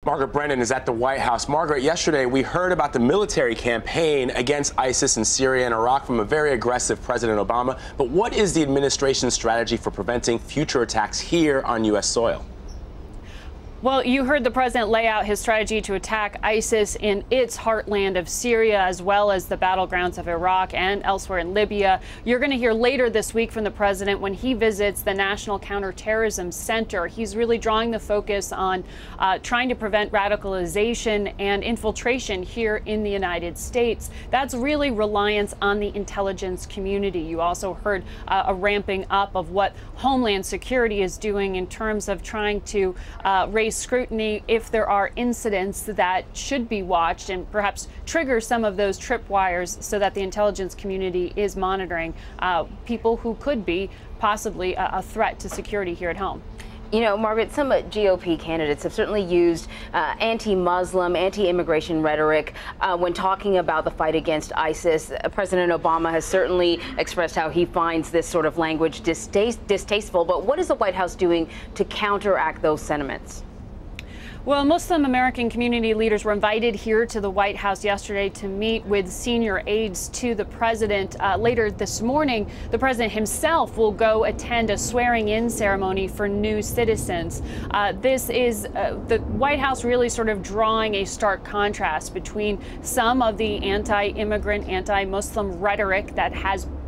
Margaret Brennan is at the White House. Margaret, yesterday we heard about the military campaign against ISIS in Syria and Iraq from a very aggressive President Obama. But what is the administration's strategy for preventing future attacks here on U.S. soil? Well, you heard the president lay out his strategy to attack ISIS in its heartland of Syria, as well as the battlegrounds of Iraq and elsewhere in Libya. You're going to hear later this week from the president when he visits the National Counterterrorism Center. He's really drawing the focus on trying to prevent radicalization and infiltration here in the United States. That's really reliance on the intelligence community. You also heard a ramping up of what Homeland Security is doing in terms of trying to raise scrutiny if there are incidents that should be watched and perhaps trigger some of those tripwires so that the intelligence community is monitoring people who could be possibly a threat to security here at home. You know, Margaret, some GOP candidates have certainly used anti-Muslim, anti-immigration rhetoric when talking about the fight against ISIS. President Obama has certainly expressed how he finds this sort of language distasteful. But what is the White House doing to counteract those sentiments? Well, Muslim American community leaders were invited here to the White House yesterday to meet with senior aides to the president. Later this morning, the president himself will go attend a swearing-in ceremony for new citizens. This is the White House really sort of drawing a stark contrast between some of the anti-immigrant, anti-Muslim rhetoric that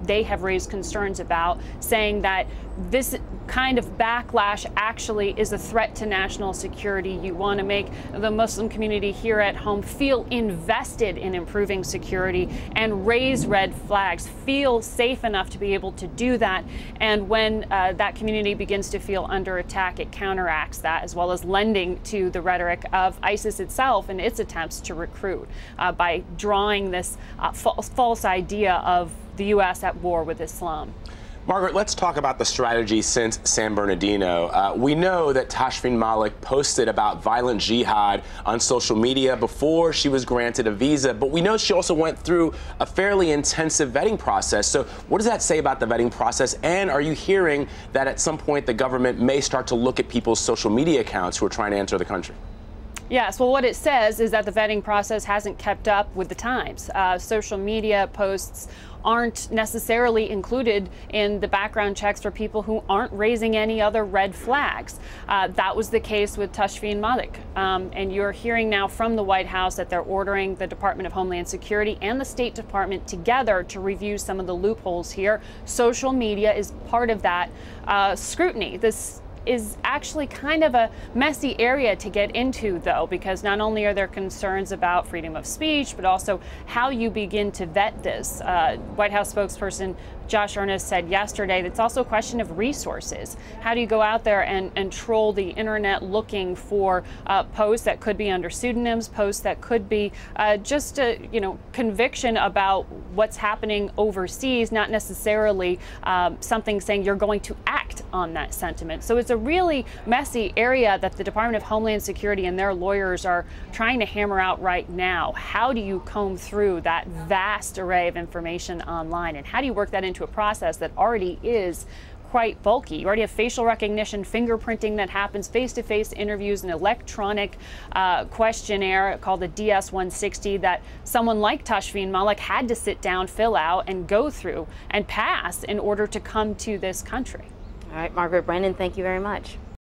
they have raised concerns about, saying that this kind of backlash actually is a threat to national security. You want to make the Muslim community here at home feel invested in improving security and raise red flags, feel safe enough to be able to do that. And when that community begins to feel under attack, it counteracts that, as well as lending to the rhetoric of ISIS itself and its attempts to recruit by drawing this false idea of the U.S. at war with Islam. Margaret, let's talk about the strategy since San Bernardino. We know that Tashfeen Malik posted about violent jihad on social media before she was granted a visa, but we know she also went through a fairly intensive vetting process. So what does that say about the vetting process? And are you hearing that at some point the government may start to look at people's social media accounts who are trying to enter the country? Yes, well, what it says is that the vetting process hasn't kept up with the times. Social media posts aren't necessarily included in the background checks for people who aren't raising any other red flags. That was the case with Tashfeen Malik. And you're hearing now from the White House that they're ordering the Department of Homeland Security and the State Department together to review some of the loopholes here. Social media is part of that scrutiny. This is actually kind of a messy area to get into, though, because not only are there concerns about freedom of speech, but also how you begin to vet this. White House spokesperson Josh Earnest said yesterday that it's also a question of resources. How do you go out there and troll the internet looking for posts that could be under pseudonyms, posts that could be just a conviction about what's happening overseas, not necessarily something saying you're going to act on that sentiment. So it's a really messy area that the Department of Homeland Security and their lawyers are trying to hammer out right now. How do you comb through that vast array of information online, and how do you work that into a process that already is quite bulky? You already have facial recognition, fingerprinting that happens, face-to-face interviews, an electronic questionnaire called the DS-160 that someone like Tashfeen Malik had to sit down, fill out, and go through and pass in order to come to this country. All right, Margaret Brennan, thank you very much.